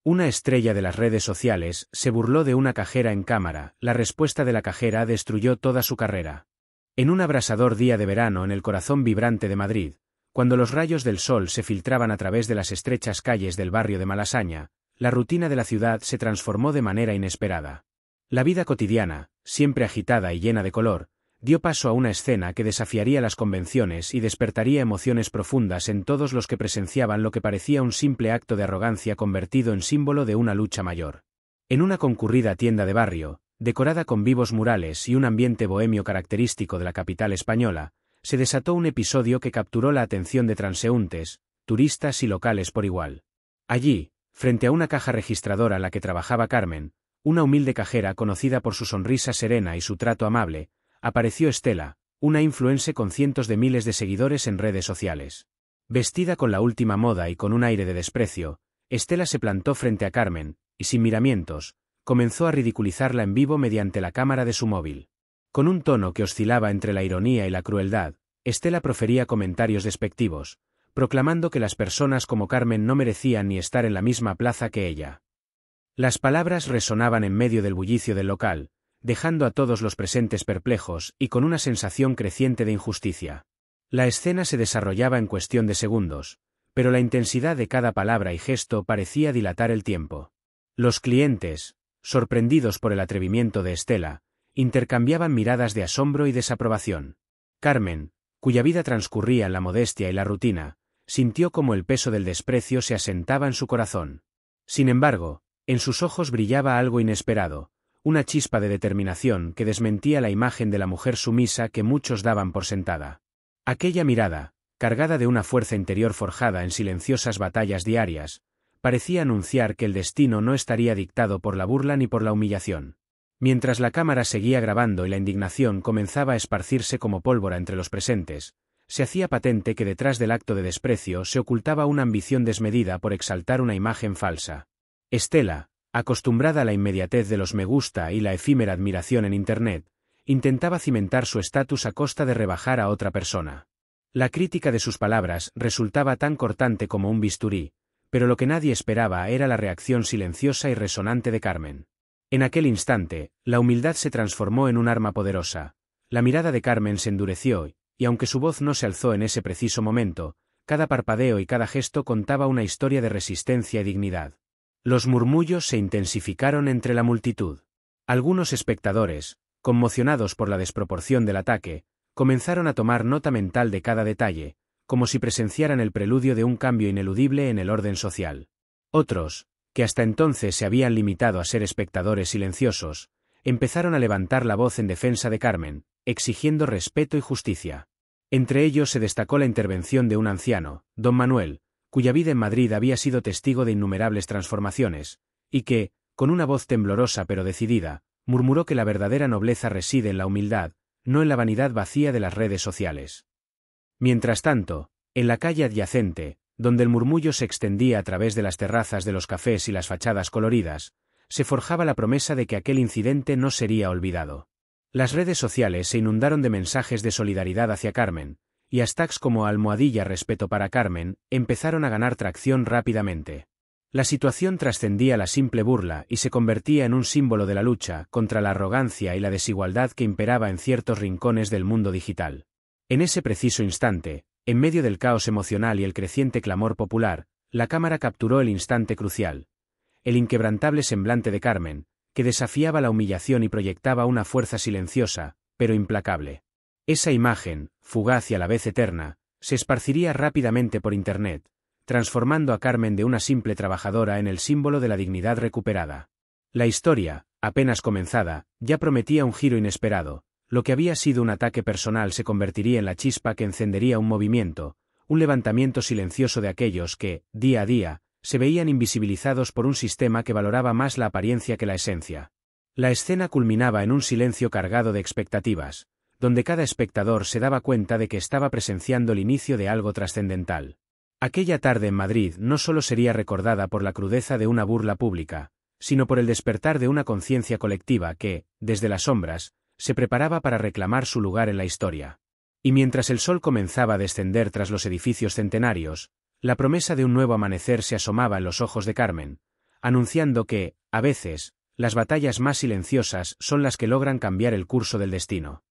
Una estrella de las redes sociales se burló de una cajera en cámara. La respuesta de la cajera destruyó toda su carrera. En un abrasador día de verano en el corazón vibrante de Madrid, cuando los rayos del sol se filtraban a través de las estrechas calles del barrio de Malasaña, la rutina de la ciudad se transformó de manera inesperada. La vida cotidiana, siempre agitada y llena de color, dio paso a una escena que desafiaría las convenciones y despertaría emociones profundas en todos los que presenciaban lo que parecía un simple acto de arrogancia convertido en símbolo de una lucha mayor. En una concurrida tienda de barrio, decorada con vivos murales y un ambiente bohemio característico de la capital española, se desató un episodio que capturó la atención de transeúntes, turistas y locales por igual. Allí, frente a una caja registradora en la que trabajaba Carmen, una humilde cajera conocida por su sonrisa serena y su trato amable, apareció Estela, una influencer con cientos de miles de seguidores en redes sociales. Vestida con la última moda y con un aire de desprecio, Estela se plantó frente a Carmen, y sin miramientos, comenzó a ridiculizarla en vivo mediante la cámara de su móvil. Con un tono que oscilaba entre la ironía y la crueldad, Estela profería comentarios despectivos, proclamando que las personas como Carmen no merecían ni estar en la misma plaza que ella. Las palabras resonaban en medio del bullicio del local, dejando a todos los presentes perplejos y con una sensación creciente de injusticia. La escena se desarrollaba en cuestión de segundos, pero la intensidad de cada palabra y gesto parecía dilatar el tiempo. Los clientes, sorprendidos por el atrevimiento de Estela, intercambiaban miradas de asombro y desaprobación. Carmen, cuya vida transcurría en la modestia y la rutina, sintió como el peso del desprecio se asentaba en su corazón. Sin embargo, en sus ojos brillaba algo inesperado, una chispa de determinación que desmentía la imagen de la mujer sumisa que muchos daban por sentada. Aquella mirada, cargada de una fuerza interior forjada en silenciosas batallas diarias, parecía anunciar que el destino no estaría dictado por la burla ni por la humillación. Mientras la cámara seguía grabando y la indignación comenzaba a esparcirse como pólvora entre los presentes, se hacía patente que detrás del acto de desprecio se ocultaba una ambición desmedida por exaltar una imagen falsa. Estela, acostumbrada a la inmediatez de los me gusta y la efímera admiración en Internet, intentaba cimentar su estatus a costa de rebajar a otra persona. La crítica de sus palabras resultaba tan cortante como un bisturí, pero lo que nadie esperaba era la reacción silenciosa y resonante de Carmen. En aquel instante, la humildad se transformó en un arma poderosa. La mirada de Carmen se endureció, y aunque su voz no se alzó en ese preciso momento, cada parpadeo y cada gesto contaba una historia de resistencia y dignidad. Los murmullos se intensificaron entre la multitud. Algunos espectadores, conmocionados por la desproporción del ataque, comenzaron a tomar nota mental de cada detalle, como si presenciaran el preludio de un cambio ineludible en el orden social. Otros, que hasta entonces se habían limitado a ser espectadores silenciosos, empezaron a levantar la voz en defensa de Carmen, exigiendo respeto y justicia. Entre ellos se destacó la intervención de un anciano, don Manuel, cuya vida en Madrid había sido testigo de innumerables transformaciones, y que, con una voz temblorosa pero decidida, murmuró que la verdadera nobleza reside en la humildad, no en la vanidad vacía de las redes sociales. Mientras tanto, en la calle adyacente, donde el murmullo se extendía a través de las terrazas de los cafés y las fachadas coloridas, se forjaba la promesa de que aquel incidente no sería olvidado. Las redes sociales se inundaron de mensajes de solidaridad hacia Carmen, y hashtags como #respeto para Carmen empezaron a ganar tracción rápidamente. La situación trascendía la simple burla y se convertía en un símbolo de la lucha contra la arrogancia y la desigualdad que imperaba en ciertos rincones del mundo digital. En ese preciso instante, en medio del caos emocional y el creciente clamor popular, la cámara capturó el instante crucial. El inquebrantable semblante de Carmen, que desafiaba la humillación y proyectaba una fuerza silenciosa, pero implacable. Esa imagen, fugaz y a la vez eterna, se esparciría rápidamente por Internet, transformando a Carmen de una simple trabajadora en el símbolo de la dignidad recuperada. La historia, apenas comenzada, ya prometía un giro inesperado. Lo que había sido un ataque personal se convertiría en la chispa que encendería un movimiento, un levantamiento silencioso de aquellos que, día a día, se veían invisibilizados por un sistema que valoraba más la apariencia que la esencia. La escena culminaba en un silencio cargado de expectativas, donde cada espectador se daba cuenta de que estaba presenciando el inicio de algo trascendental. Aquella tarde en Madrid no solo sería recordada por la crudeza de una burla pública, sino por el despertar de una conciencia colectiva que, desde las sombras, se preparaba para reclamar su lugar en la historia. Y mientras el sol comenzaba a descender tras los edificios centenarios, la promesa de un nuevo amanecer se asomaba en los ojos de Carmen, anunciando que, a veces, las batallas más silenciosas son las que logran cambiar el curso del destino.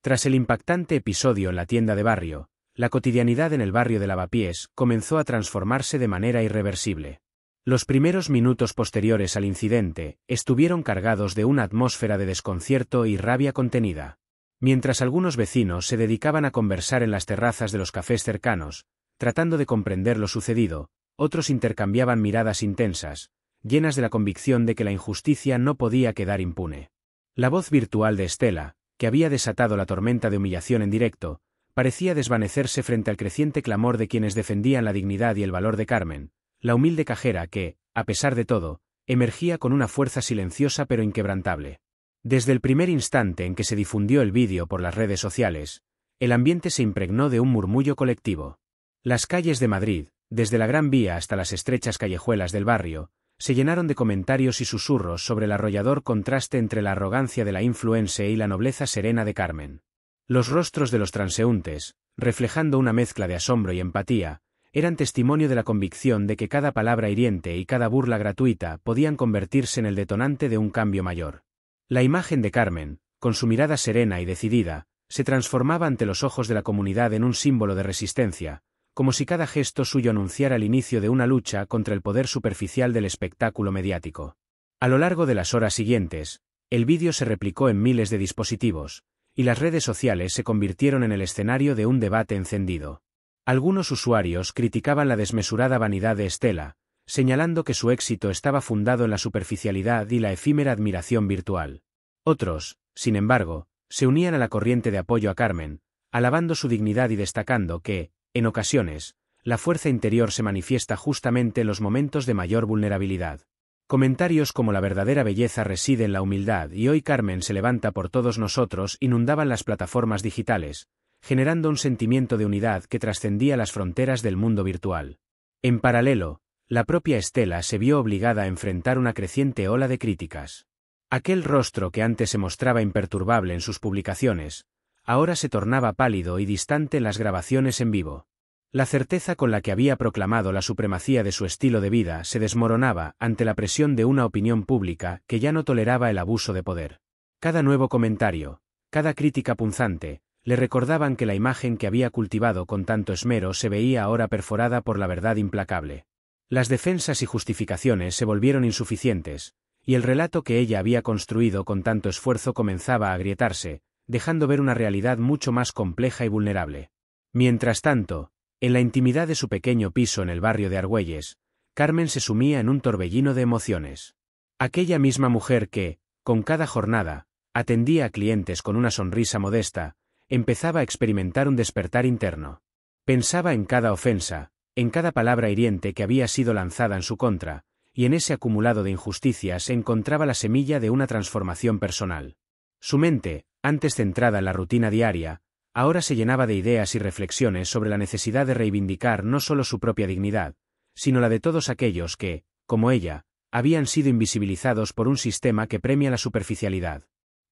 Tras el impactante episodio en la tienda de barrio, la cotidianidad en el barrio de Lavapiés comenzó a transformarse de manera irreversible. Los primeros minutos posteriores al incidente estuvieron cargados de una atmósfera de desconcierto y rabia contenida. Mientras algunos vecinos se dedicaban a conversar en las terrazas de los cafés cercanos, tratando de comprender lo sucedido, otros intercambiaban miradas intensas, llenas de la convicción de que la injusticia no podía quedar impune. La voz virtual de Estela, que había desatado la tormenta de humillación en directo, parecía desvanecerse frente al creciente clamor de quienes defendían la dignidad y el valor de Carmen, la humilde cajera que, a pesar de todo, emergía con una fuerza silenciosa pero inquebrantable. Desde el primer instante en que se difundió el vídeo por las redes sociales, el ambiente se impregnó de un murmullo colectivo. Las calles de Madrid, desde la Gran Vía hasta las estrechas callejuelas del barrio, se llenaron de comentarios y susurros sobre el arrollador contraste entre la arrogancia de la influencer y la nobleza serena de Carmen. Los rostros de los transeúntes, reflejando una mezcla de asombro y empatía, eran testimonio de la convicción de que cada palabra hiriente y cada burla gratuita podían convertirse en el detonante de un cambio mayor. La imagen de Carmen, con su mirada serena y decidida, se transformaba ante los ojos de la comunidad en un símbolo de resistencia, como si cada gesto suyo anunciara el inicio de una lucha contra el poder superficial del espectáculo mediático. A lo largo de las horas siguientes, el vídeo se replicó en miles de dispositivos, y las redes sociales se convirtieron en el escenario de un debate encendido. Algunos usuarios criticaban la desmesurada vanidad de Estela, señalando que su éxito estaba fundado en la superficialidad y la efímera admiración virtual. Otros, sin embargo, se unían a la corriente de apoyo a Carmen, alabando su dignidad y destacando que, en ocasiones, la fuerza interior se manifiesta justamente en los momentos de mayor vulnerabilidad. Comentarios como la verdadera belleza reside en la humildad y hoy Carmen se levanta por todos nosotros inundaban las plataformas digitales, generando un sentimiento de unidad que trascendía las fronteras del mundo virtual. En paralelo, la propia Estela se vio obligada a enfrentar una creciente ola de críticas. Aquel rostro que antes se mostraba imperturbable en sus publicaciones, ahora se tornaba pálido y distante en las grabaciones en vivo. La certeza con la que había proclamado la supremacía de su estilo de vida se desmoronaba ante la presión de una opinión pública que ya no toleraba el abuso de poder. Cada nuevo comentario, cada crítica punzante, le recordaban que la imagen que había cultivado con tanto esmero se veía ahora perforada por la verdad implacable. Las defensas y justificaciones se volvieron insuficientes, y el relato que ella había construido con tanto esfuerzo comenzaba a agrietarse, dejando ver una realidad mucho más compleja y vulnerable. Mientras tanto, en la intimidad de su pequeño piso en el barrio de Argüelles, Carmen se sumía en un torbellino de emociones. Aquella misma mujer que, con cada jornada, atendía a clientes con una sonrisa modesta, empezaba a experimentar un despertar interno. Pensaba en cada ofensa, en cada palabra hiriente que había sido lanzada en su contra, y en ese acumulado de injusticias encontraba la semilla de una transformación personal. Su mente, antes centrada en la rutina diaria, ahora se llenaba de ideas y reflexiones sobre la necesidad de reivindicar no solo su propia dignidad, sino la de todos aquellos que, como ella, habían sido invisibilizados por un sistema que premia la superficialidad.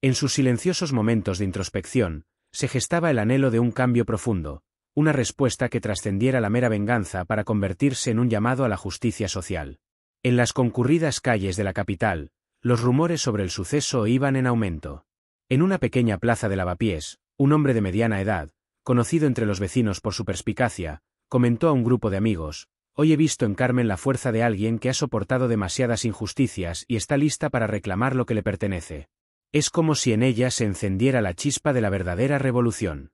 En sus silenciosos momentos de introspección, se gestaba el anhelo de un cambio profundo, una respuesta que trascendiera la mera venganza para convertirse en un llamado a la justicia social. En las concurridas calles de la capital, los rumores sobre el suceso iban en aumento. En una pequeña plaza de Lavapiés, un hombre de mediana edad, conocido entre los vecinos por su perspicacia, comentó a un grupo de amigos: «Hoy he visto en Carmen la fuerza de alguien que ha soportado demasiadas injusticias y está lista para reclamar lo que le pertenece. Es como si en ella se encendiera la chispa de la verdadera revolución».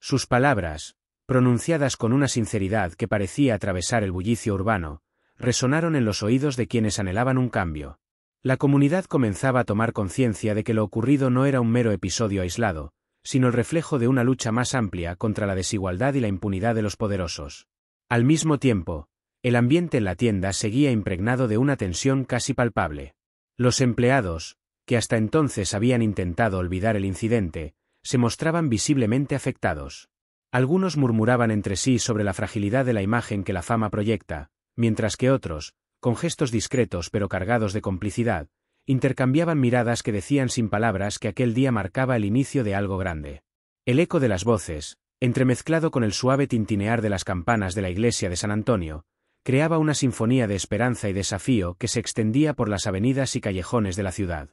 Sus palabras, pronunciadas con una sinceridad que parecía atravesar el bullicio urbano, resonaron en los oídos de quienes anhelaban un cambio. La comunidad comenzaba a tomar conciencia de que lo ocurrido no era un mero episodio aislado, sino el reflejo de una lucha más amplia contra la desigualdad y la impunidad de los poderosos. Al mismo tiempo, el ambiente en la tienda seguía impregnado de una tensión casi palpable. Los empleados, que hasta entonces habían intentado olvidar el incidente, se mostraban visiblemente afectados. Algunos murmuraban entre sí sobre la fragilidad de la imagen que la fama proyecta, mientras que otros, con gestos discretos pero cargados de complicidad, intercambiaban miradas que decían sin palabras que aquel día marcaba el inicio de algo grande. El eco de las voces, entremezclado con el suave tintinear de las campanas de la iglesia de San Antonio, creaba una sinfonía de esperanza y desafío que se extendía por las avenidas y callejones de la ciudad.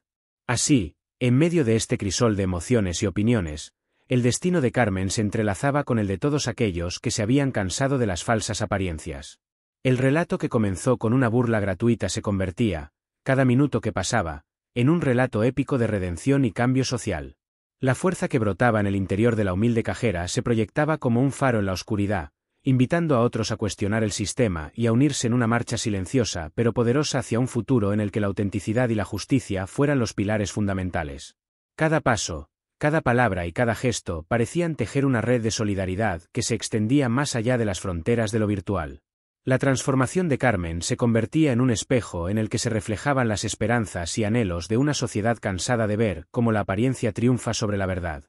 Así, en medio de este crisol de emociones y opiniones, el destino de Carmen se entrelazaba con el de todos aquellos que se habían cansado de las falsas apariencias. El relato que comenzó con una burla gratuita se convertía, cada minuto que pasaba, en un relato épico de redención y cambio social. La fuerza que brotaba en el interior de la humilde cajera se proyectaba como un faro en la oscuridad, invitando a otros a cuestionar el sistema y a unirse en una marcha silenciosa pero poderosa hacia un futuro en el que la autenticidad y la justicia fueran los pilares fundamentales. Cada paso, cada palabra y cada gesto parecían tejer una red de solidaridad que se extendía más allá de las fronteras de lo virtual. La transformación de Carmen se convertía en un espejo en el que se reflejaban las esperanzas y anhelos de una sociedad cansada de ver cómo la apariencia triunfa sobre la verdad.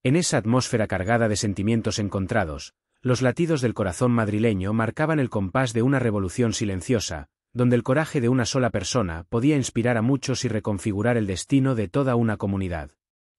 En esa atmósfera cargada de sentimientos encontrados, los latidos del corazón madrileño marcaban el compás de una revolución silenciosa, donde el coraje de una sola persona podía inspirar a muchos y reconfigurar el destino de toda una comunidad.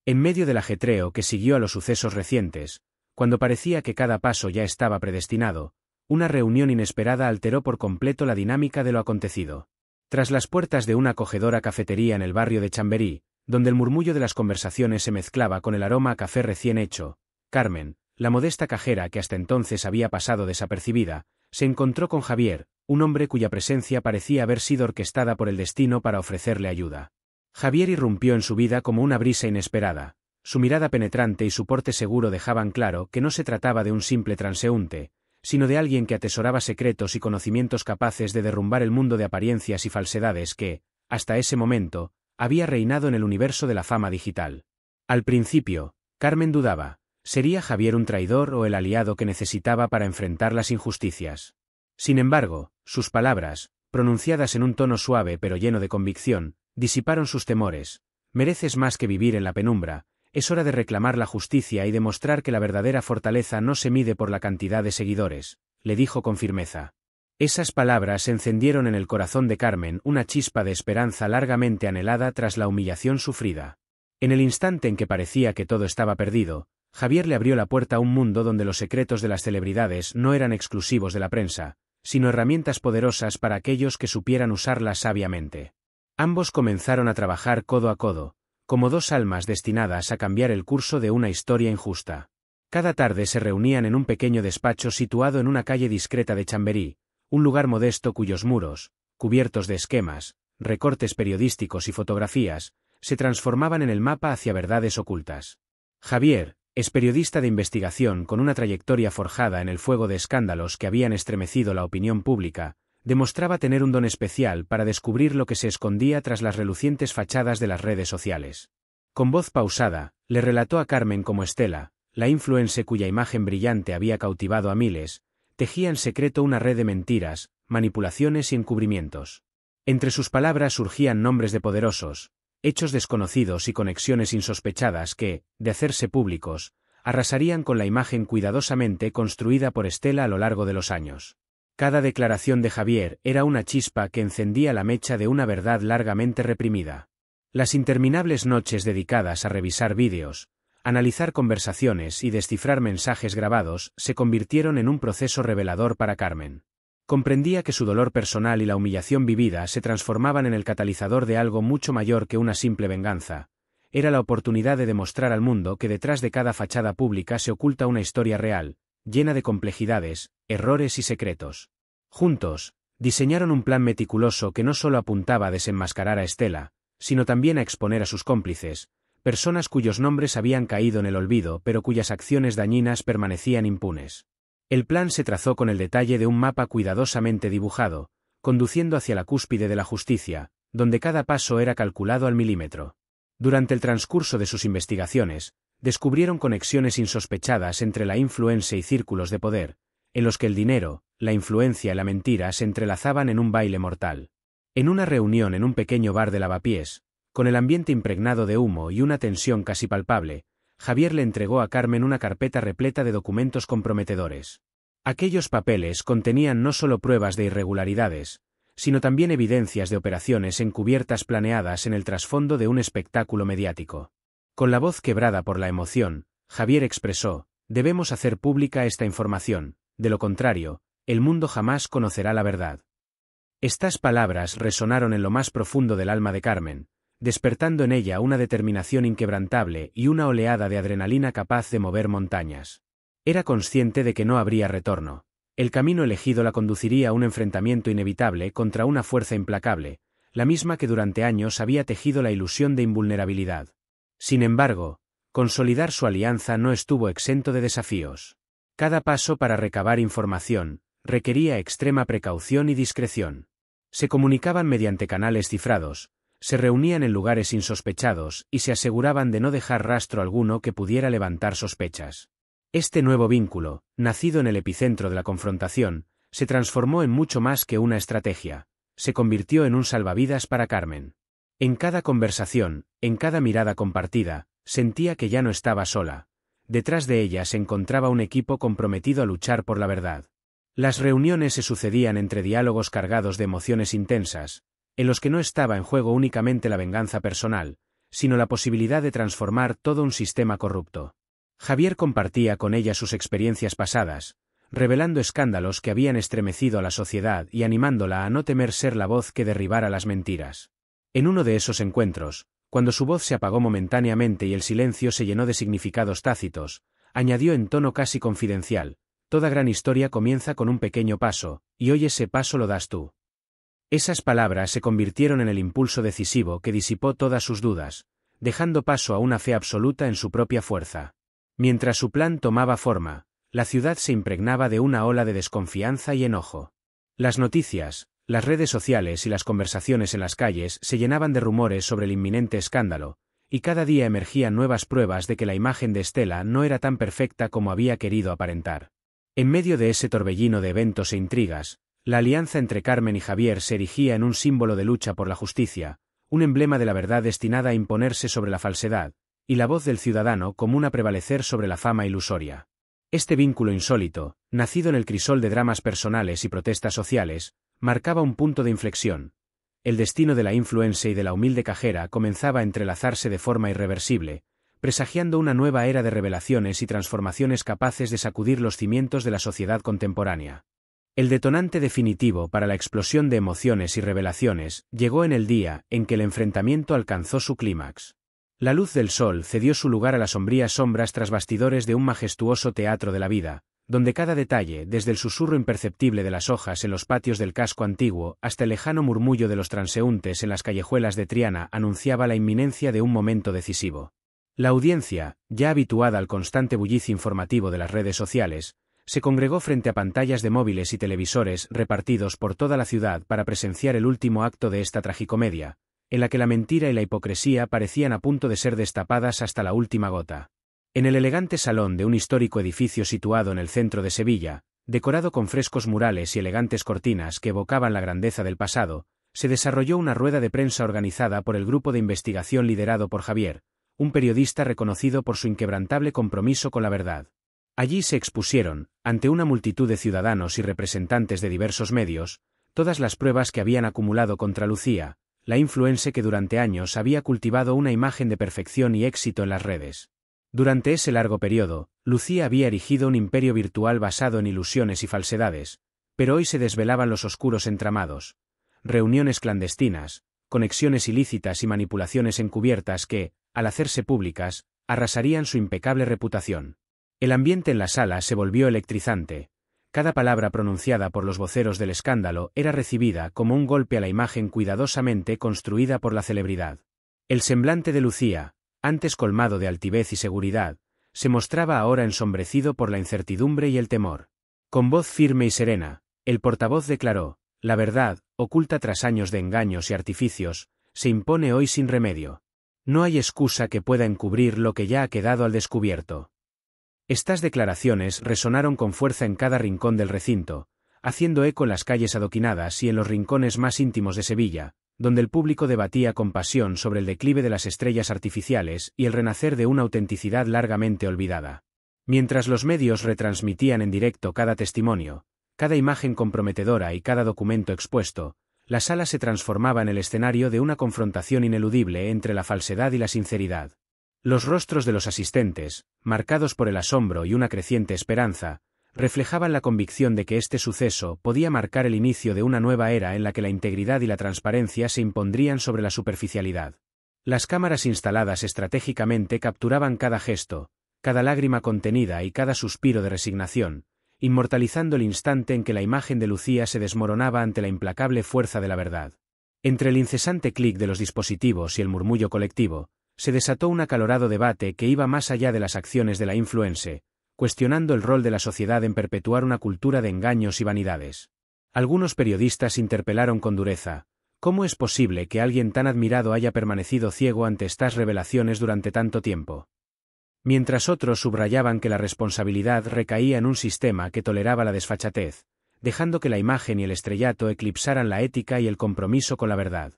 En medio del ajetreo que siguió a los sucesos recientes, cuando parecía que cada paso ya estaba predestinado, una reunión inesperada alteró por completo la dinámica de lo acontecido. Tras las puertas de una acogedora cafetería en el barrio de Chamberí, donde el murmullo de las conversaciones se mezclaba con el aroma a café recién hecho, Carmen, la modesta cajera que hasta entonces había pasado desapercibida, se encontró con Javier, un hombre cuya presencia parecía haber sido orquestada por el destino para ofrecerle ayuda. Javier irrumpió en su vida como una brisa inesperada. Su mirada penetrante y su porte seguro dejaban claro que no se trataba de un simple transeúnte, sino de alguien que atesoraba secretos y conocimientos capaces de derrumbar el mundo de apariencias y falsedades que, hasta ese momento, había reinado en el universo de la fama digital. Al principio, Carmen dudaba, ¿sería Javier un traidor o el aliado que necesitaba para enfrentar las injusticias? Sin embargo, sus palabras, pronunciadas en un tono suave pero lleno de convicción, disiparon sus temores. Mereces más que vivir en la penumbra. Es hora de reclamar la justicia y demostrar que la verdadera fortaleza no se mide por la cantidad de seguidores, le dijo con firmeza. Esas palabras encendieron en el corazón de Carmen una chispa de esperanza largamente anhelada tras la humillación sufrida. En el instante en que parecía que todo estaba perdido, Javier le abrió la puerta a un mundo donde los secretos de las celebridades no eran exclusivos de la prensa, sino herramientas poderosas para aquellos que supieran usarlas sabiamente. Ambos comenzaron a trabajar codo a codo, como dos almas destinadas a cambiar el curso de una historia injusta. Cada tarde se reunían en un pequeño despacho situado en una calle discreta de Chamberí, un lugar modesto cuyos muros, cubiertos de esquemas, recortes periodísticos y fotografías, se transformaban en el mapa hacia verdades ocultas. Javier, es periodista de investigación con una trayectoria forjada en el fuego de escándalos que habían estremecido la opinión pública, demostraba tener un don especial para descubrir lo que se escondía tras las relucientes fachadas de las redes sociales. Con voz pausada, le relató a Carmen cómo Estela, la influencer cuya imagen brillante había cautivado a miles, tejía en secreto una red de mentiras, manipulaciones y encubrimientos. Entre sus palabras surgían nombres de poderosos, hechos desconocidos y conexiones insospechadas que, de hacerse públicos, arrasarían con la imagen cuidadosamente construida por Estela a lo largo de los años. Cada declaración de Javier era una chispa que encendía la mecha de una verdad largamente reprimida. Las interminables noches dedicadas a revisar vídeos, analizar conversaciones y descifrar mensajes grabados se convirtieron en un proceso revelador para Carmen. Comprendía que su dolor personal y la humillación vivida se transformaban en el catalizador de algo mucho mayor que una simple venganza. Era la oportunidad de demostrar al mundo que detrás de cada fachada pública se oculta una historia real, llena de complejidades, errores y secretos. Juntos, diseñaron un plan meticuloso que no solo apuntaba a desenmascarar a Estela, sino también a exponer a sus cómplices, personas cuyos nombres habían caído en el olvido pero cuyas acciones dañinas permanecían impunes. El plan se trazó con el detalle de un mapa cuidadosamente dibujado, conduciendo hacia la cúspide de la justicia, donde cada paso era calculado al milímetro. Durante el transcurso de sus investigaciones, descubrieron conexiones insospechadas entre la influencia y círculos de poder, en los que el dinero, la influencia y la mentira se entrelazaban en un baile mortal. En una reunión en un pequeño bar de Lavapiés, con el ambiente impregnado de humo y una tensión casi palpable, Javier le entregó a Carmen una carpeta repleta de documentos comprometedores. Aquellos papeles contenían no solo pruebas de irregularidades, sino también evidencias de operaciones encubiertas planeadas en el trasfondo de un espectáculo mediático. Con la voz quebrada por la emoción, Javier expresó: «Debemos hacer pública esta información, de lo contrario, el mundo jamás conocerá la verdad. Estas palabras resonaron en lo más profundo del alma de Carmen, despertando en ella una determinación inquebrantable y una oleada de adrenalina capaz de mover montañas. Era consciente de que no habría retorno. El camino elegido la conduciría a un enfrentamiento inevitable contra una fuerza implacable, la misma que durante años había tejido la ilusión de invulnerabilidad. Sin embargo, consolidar su alianza no estuvo exento de desafíos. Cada paso para recabar información requería extrema precaución y discreción. Se comunicaban mediante canales cifrados, se reunían en lugares insospechados y se aseguraban de no dejar rastro alguno que pudiera levantar sospechas. Este nuevo vínculo, nacido en el epicentro de la confrontación, se transformó en mucho más que una estrategia. Se convirtió en un salvavidas para Carmen. En cada conversación, en cada mirada compartida, sentía que ya no estaba sola. Detrás de ella se encontraba un equipo comprometido a luchar por la verdad. Las reuniones se sucedían entre diálogos cargados de emociones intensas, en los que no estaba en juego únicamente la venganza personal, sino la posibilidad de transformar todo un sistema corrupto. Javier compartía con ella sus experiencias pasadas, revelando escándalos que habían estremecido a la sociedad y animándola a no temer ser la voz que derribara las mentiras. En uno de esos encuentros, cuando su voz se apagó momentáneamente y el silencio se llenó de significados tácitos, añadió en tono casi confidencial: «Toda gran historia comienza con un pequeño paso, y hoy ese paso lo das tú». Esas palabras se convirtieron en el impulso decisivo que disipó todas sus dudas, dejando paso a una fe absoluta en su propia fuerza. Mientras su plan tomaba forma, la ciudad se impregnaba de una ola de desconfianza y enojo. Las noticias, las redes sociales y las conversaciones en las calles se llenaban de rumores sobre el inminente escándalo, y cada día emergían nuevas pruebas de que la imagen de Estela no era tan perfecta como había querido aparentar. En medio de ese torbellino de eventos e intrigas, la alianza entre Carmen y Javier se erigía en un símbolo de lucha por la justicia, un emblema de la verdad destinada a imponerse sobre la falsedad, y la voz del ciudadano común a prevalecer sobre la fama ilusoria. Este vínculo insólito, nacido en el crisol de dramas personales y protestas sociales, marcaba un punto de inflexión. El destino de la influencer y de la humilde cajera comenzaba a entrelazarse de forma irreversible, presagiando una nueva era de revelaciones y transformaciones capaces de sacudir los cimientos de la sociedad contemporánea. El detonante definitivo para la explosión de emociones y revelaciones llegó en el día en que el enfrentamiento alcanzó su clímax. La luz del sol cedió su lugar a las sombrías sombras tras bastidores de un majestuoso teatro de la vida, donde cada detalle, desde el susurro imperceptible de las hojas en los patios del casco antiguo hasta el lejano murmullo de los transeúntes en las callejuelas de Triana, anunciaba la inminencia de un momento decisivo. La audiencia, ya habituada al constante bullicio informativo de las redes sociales, se congregó frente a pantallas de móviles y televisores repartidos por toda la ciudad para presenciar el último acto de esta tragicomedia, en la que la mentira y la hipocresía parecían a punto de ser destapadas hasta la última gota. En el elegante salón de un histórico edificio situado en el centro de Sevilla, decorado con frescos murales y elegantes cortinas que evocaban la grandeza del pasado, se desarrolló una rueda de prensa organizada por el grupo de investigación liderado por Javier, un periodista reconocido por su inquebrantable compromiso con la verdad. Allí se expusieron, ante una multitud de ciudadanos y representantes de diversos medios, todas las pruebas que habían acumulado contra Lucía, la influencer que durante años había cultivado una imagen de perfección y éxito en las redes. Durante ese largo periodo, Lucía había erigido un imperio virtual basado en ilusiones y falsedades, pero hoy se desvelaban los oscuros entramados, reuniones clandestinas, conexiones ilícitas y manipulaciones encubiertas que, al hacerse públicas, arrasarían su impecable reputación. El ambiente en la sala se volvió electrizante. Cada palabra pronunciada por los voceros del escándalo era recibida como un golpe a la imagen cuidadosamente construida por la celebridad. El semblante de Lucía, antes colmado de altivez y seguridad, se mostraba ahora ensombrecido por la incertidumbre y el temor. Con voz firme y serena, el portavoz declaró: «La verdad, oculta tras años de engaños y artificios, se impone hoy sin remedio. No hay excusa que pueda encubrir lo que ya ha quedado al descubierto». Estas declaraciones resonaron con fuerza en cada rincón del recinto, haciendo eco en las calles adoquinadas y en los rincones más íntimos de Sevilla, donde el público debatía con pasión sobre el declive de las estrellas artificiales y el renacer de una autenticidad largamente olvidada. Mientras los medios retransmitían en directo cada testimonio, cada imagen comprometedora y cada documento expuesto, la sala se transformaba en el escenario de una confrontación ineludible entre la falsedad y la sinceridad. Los rostros de los asistentes, marcados por el asombro y una creciente esperanza, reflejaban la convicción de que este suceso podía marcar el inicio de una nueva era en la que la integridad y la transparencia se impondrían sobre la superficialidad. Las cámaras instaladas estratégicamente capturaban cada gesto, cada lágrima contenida y cada suspiro de resignación, inmortalizando el instante en que la imagen de Lucía se desmoronaba ante la implacable fuerza de la verdad. Entre el incesante clic de los dispositivos y el murmullo colectivo, se desató un acalorado debate que iba más allá de las acciones de la influencer, cuestionando el rol de la sociedad en perpetuar una cultura de engaños y vanidades. Algunos periodistas interpelaron con dureza: ¿cómo es posible que alguien tan admirado haya permanecido ciego ante estas revelaciones durante tanto tiempo? Mientras otros subrayaban que la responsabilidad recaía en un sistema que toleraba la desfachatez, dejando que la imagen y el estrellato eclipsaran la ética y el compromiso con la verdad.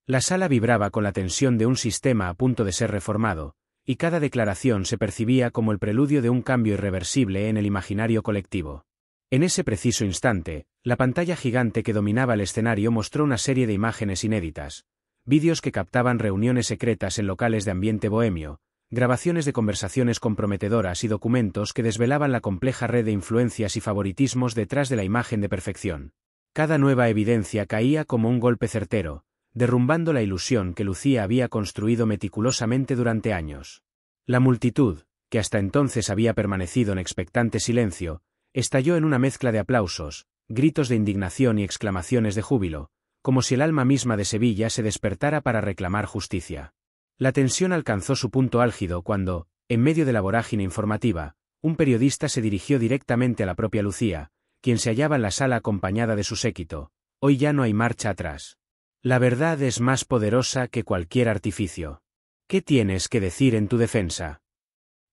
La sala vibraba con la tensión de un sistema a punto de ser reformado, y cada declaración se percibía como el preludio de un cambio irreversible en el imaginario colectivo. En ese preciso instante, la pantalla gigante que dominaba el escenario mostró una serie de imágenes inéditas, vídeos que captaban reuniones secretas en locales de ambiente bohemio, grabaciones de conversaciones comprometedoras y documentos que desvelaban la compleja red de influencias y favoritismos detrás de la imagen de perfección. Cada nueva evidencia caía como un golpe certero, derrumbando la ilusión que Lucía había construido meticulosamente durante años. La multitud, que hasta entonces había permanecido en expectante silencio, estalló en una mezcla de aplausos, gritos de indignación y exclamaciones de júbilo, como si el alma misma de Sevilla se despertara para reclamar justicia. La tensión alcanzó su punto álgido cuando, en medio de la vorágine informativa, un periodista se dirigió directamente a la propia Lucía, quien se hallaba en la sala acompañada de su séquito. Hoy ya no hay marcha atrás. La verdad es más poderosa que cualquier artificio. ¿Qué tienes que decir en tu defensa?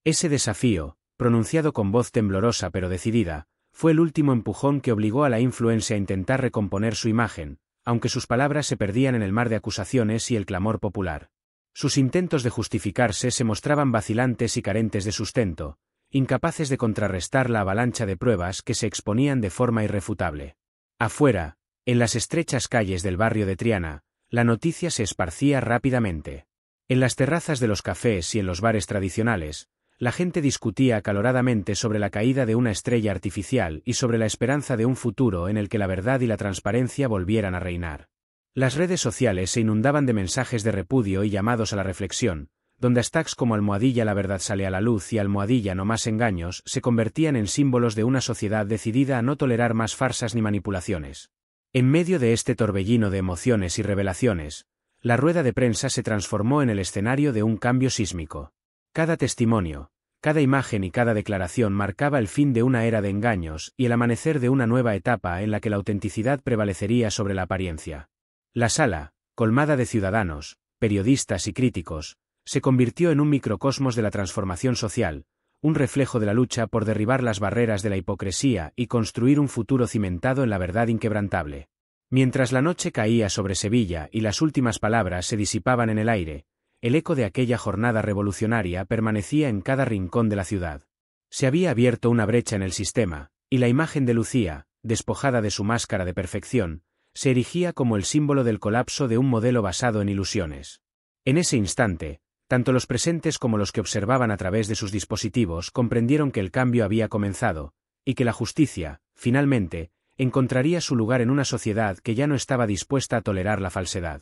Ese desafío, pronunciado con voz temblorosa pero decidida, fue el último empujón que obligó a la influencer a intentar recomponer su imagen, aunque sus palabras se perdían en el mar de acusaciones y el clamor popular. Sus intentos de justificarse se mostraban vacilantes y carentes de sustento, incapaces de contrarrestar la avalancha de pruebas que se exponían de forma irrefutable. Afuera, en las estrechas calles del barrio de Triana, la noticia se esparcía rápidamente. En las terrazas de los cafés y en los bares tradicionales, la gente discutía acaloradamente sobre la caída de una estrella artificial y sobre la esperanza de un futuro en el que la verdad y la transparencia volvieran a reinar. Las redes sociales se inundaban de mensajes de repudio y llamados a la reflexión, donde hashtags como almohadilla la verdad sale a la luz y almohadilla no más engaños se convertían en símbolos de una sociedad decidida a no tolerar más farsas ni manipulaciones. En medio de este torbellino de emociones y revelaciones, la rueda de prensa se transformó en el escenario de un cambio sísmico. Cada testimonio, cada imagen y cada declaración marcaba el fin de una era de engaños y el amanecer de una nueva etapa en la que la autenticidad prevalecería sobre la apariencia. La sala, colmada de ciudadanos, periodistas y críticos, se convirtió en un microcosmos de la transformación social, un reflejo de la lucha por derribar las barreras de la hipocresía y construir un futuro cimentado en la verdad inquebrantable. Mientras la noche caía sobre Sevilla y las últimas palabras se disipaban en el aire, el eco de aquella jornada revolucionaria permanecía en cada rincón de la ciudad. Se había abierto una brecha en el sistema, y la imagen de Lucía, despojada de su máscara de perfección, se erigía como el símbolo del colapso de un modelo basado en ilusiones. En ese instante, tanto los presentes como los que observaban a través de sus dispositivos comprendieron que el cambio había comenzado, y que la justicia, finalmente, encontraría su lugar en una sociedad que ya no estaba dispuesta a tolerar la falsedad.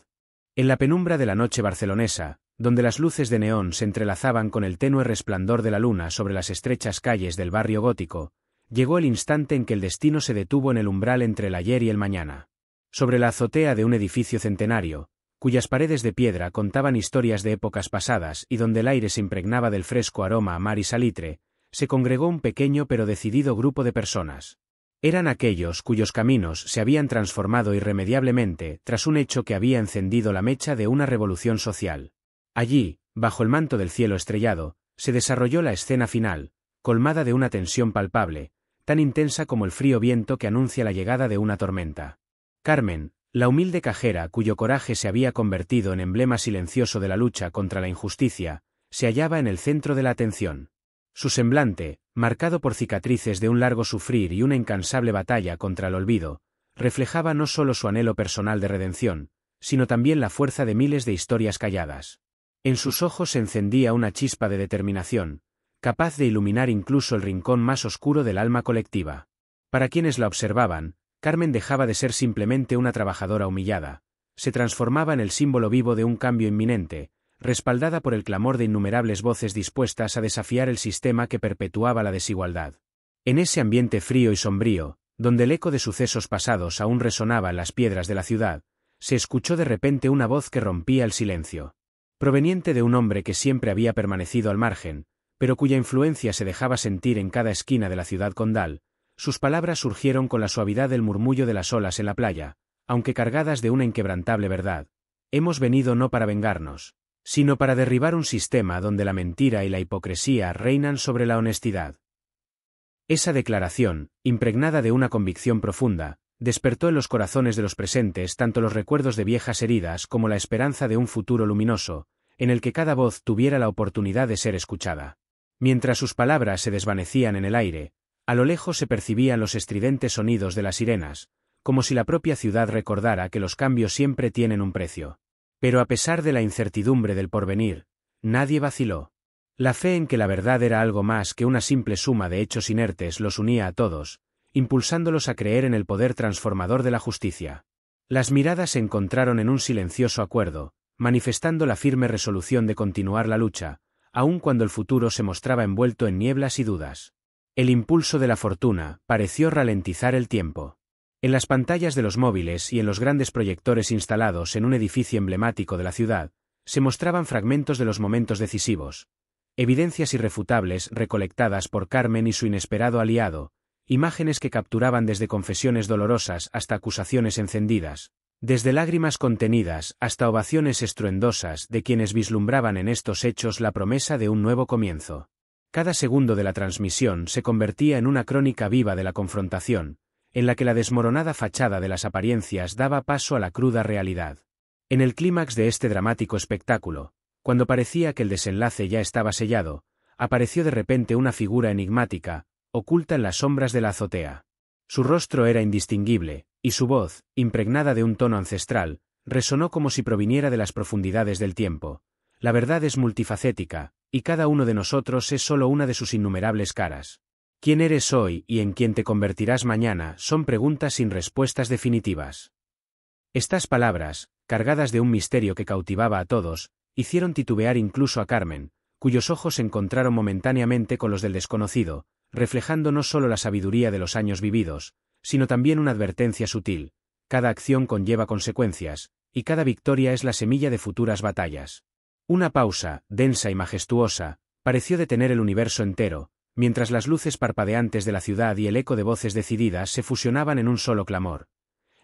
En la penumbra de la noche barcelonesa, donde las luces de neón se entrelazaban con el tenue resplandor de la luna sobre las estrechas calles del barrio gótico, llegó el instante en que el destino se detuvo en el umbral entre el ayer y el mañana. Sobre la azotea de un edificio centenario, cuyas paredes de piedra contaban historias de épocas pasadas y donde el aire se impregnaba del fresco aroma a mar y salitre, se congregó un pequeño pero decidido grupo de personas. Eran aquellos cuyos caminos se habían transformado irremediablemente tras un hecho que había encendido la mecha de una revolución social. Allí, bajo el manto del cielo estrellado, se desarrolló la escena final, colmada de una tensión palpable, tan intensa como el frío viento que anuncia la llegada de una tormenta. Carmen, la humilde cajera cuyo coraje se había convertido en emblema silencioso de la lucha contra la injusticia, se hallaba en el centro de la atención. Su semblante, marcado por cicatrices de un largo sufrir y una incansable batalla contra el olvido, reflejaba no solo su anhelo personal de redención, sino también la fuerza de miles de historias calladas. En sus ojos se encendía una chispa de determinación, capaz de iluminar incluso el rincón más oscuro del alma colectiva. Para quienes la observaban, Carmen dejaba de ser simplemente una trabajadora humillada, se transformaba en el símbolo vivo de un cambio inminente, respaldada por el clamor de innumerables voces dispuestas a desafiar el sistema que perpetuaba la desigualdad. En ese ambiente frío y sombrío, donde el eco de sucesos pasados aún resonaba en las piedras de la ciudad, se escuchó de repente una voz que rompía el silencio. Proveniente de un hombre que siempre había permanecido al margen, pero cuya influencia se dejaba sentir en cada esquina de la ciudad condal, sus palabras surgieron con la suavidad del murmullo de las olas en la playa, aunque cargadas de una inquebrantable verdad. Hemos venido no para vengarnos, sino para derribar un sistema donde la mentira y la hipocresía reinan sobre la honestidad. Esa declaración, impregnada de una convicción profunda, despertó en los corazones de los presentes tanto los recuerdos de viejas heridas como la esperanza de un futuro luminoso, en el que cada voz tuviera la oportunidad de ser escuchada. Mientras sus palabras se desvanecían en el aire, a lo lejos se percibían los estridentes sonidos de las sirenas, como si la propia ciudad recordara que los cambios siempre tienen un precio. Pero a pesar de la incertidumbre del porvenir, nadie vaciló. La fe en que la verdad era algo más que una simple suma de hechos inertes los unía a todos, impulsándolos a creer en el poder transformador de la justicia. Las miradas se encontraron en un silencioso acuerdo, manifestando la firme resolución de continuar la lucha, aun cuando el futuro se mostraba envuelto en nieblas y dudas. El impulso de la fortuna pareció ralentizar el tiempo. En las pantallas de los móviles y en los grandes proyectores instalados en un edificio emblemático de la ciudad, se mostraban fragmentos de los momentos decisivos, evidencias irrefutables recolectadas por Carmen y su inesperado aliado, imágenes que capturaban desde confesiones dolorosas hasta acusaciones encendidas, desde lágrimas contenidas hasta ovaciones estruendosas de quienes vislumbraban en estos hechos la promesa de un nuevo comienzo. Cada segundo de la transmisión se convertía en una crónica viva de la confrontación, en la que la desmoronada fachada de las apariencias daba paso a la cruda realidad. En el clímax de este dramático espectáculo, cuando parecía que el desenlace ya estaba sellado, apareció de repente una figura enigmática, oculta en las sombras de la azotea. Su rostro era indistinguible, y su voz, impregnada de un tono ancestral, resonó como si proviniera de las profundidades del tiempo. La verdad es multifacética, y cada uno de nosotros es solo una de sus innumerables caras. ¿Quién eres hoy y en quién te convertirás mañana? Son preguntas sin respuestas definitivas. Estas palabras, cargadas de un misterio que cautivaba a todos, hicieron titubear incluso a Carmen, cuyos ojos se encontraron momentáneamente con los del desconocido, reflejando no solo la sabiduría de los años vividos, sino también una advertencia sutil. Cada acción conlleva consecuencias, y cada victoria es la semilla de futuras batallas. Una pausa, densa y majestuosa, pareció detener el universo entero, mientras las luces parpadeantes de la ciudad y el eco de voces decididas se fusionaban en un solo clamor.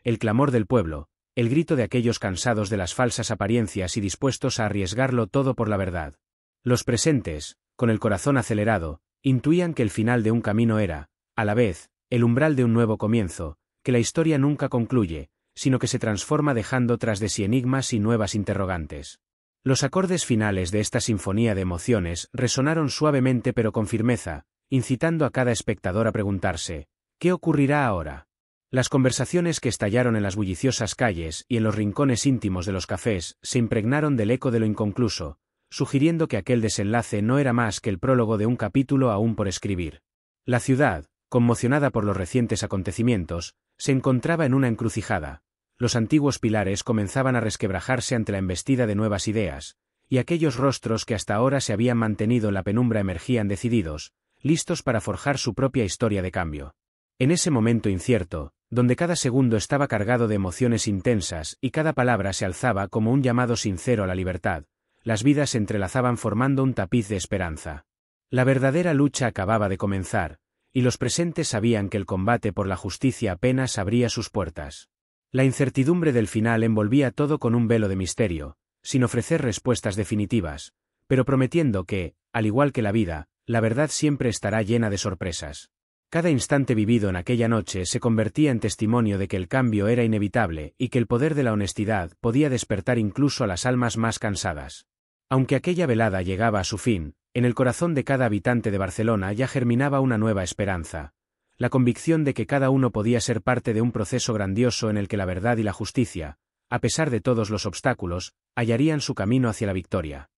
El clamor del pueblo, el grito de aquellos cansados de las falsas apariencias y dispuestos a arriesgarlo todo por la verdad. Los presentes, con el corazón acelerado, intuían que el final de un camino era, a la vez, el umbral de un nuevo comienzo, que la historia nunca concluye, sino que se transforma dejando tras de sí enigmas y nuevas interrogantes. Los acordes finales de esta sinfonía de emociones resonaron suavemente pero con firmeza, incitando a cada espectador a preguntarse, ¿qué ocurrirá ahora? Las conversaciones que estallaron en las bulliciosas calles y en los rincones íntimos de los cafés se impregnaron del eco de lo inconcluso, sugiriendo que aquel desenlace no era más que el prólogo de un capítulo aún por escribir. La ciudad, conmocionada por los recientes acontecimientos, se encontraba en una encrucijada. Los antiguos pilares comenzaban a resquebrajarse ante la embestida de nuevas ideas, y aquellos rostros que hasta ahora se habían mantenido en la penumbra emergían decididos, listos para forjar su propia historia de cambio. En ese momento incierto, donde cada segundo estaba cargado de emociones intensas y cada palabra se alzaba como un llamado sincero a la libertad, las vidas se entrelazaban formando un tapiz de esperanza. La verdadera lucha acababa de comenzar, y los presentes sabían que el combate por la justicia apenas abría sus puertas. La incertidumbre del final envolvía todo con un velo de misterio, sin ofrecer respuestas definitivas, pero prometiendo que, al igual que la vida, la verdad siempre estará llena de sorpresas. Cada instante vivido en aquella noche se convertía en testimonio de que el cambio era inevitable y que el poder de la honestidad podía despertar incluso a las almas más cansadas. Aunque aquella velada llegaba a su fin, en el corazón de cada habitante de Barcelona ya germinaba una nueva esperanza. La convicción de que cada uno podía ser parte de un proceso grandioso en el que la verdad y la justicia, a pesar de todos los obstáculos, hallarían su camino hacia la victoria.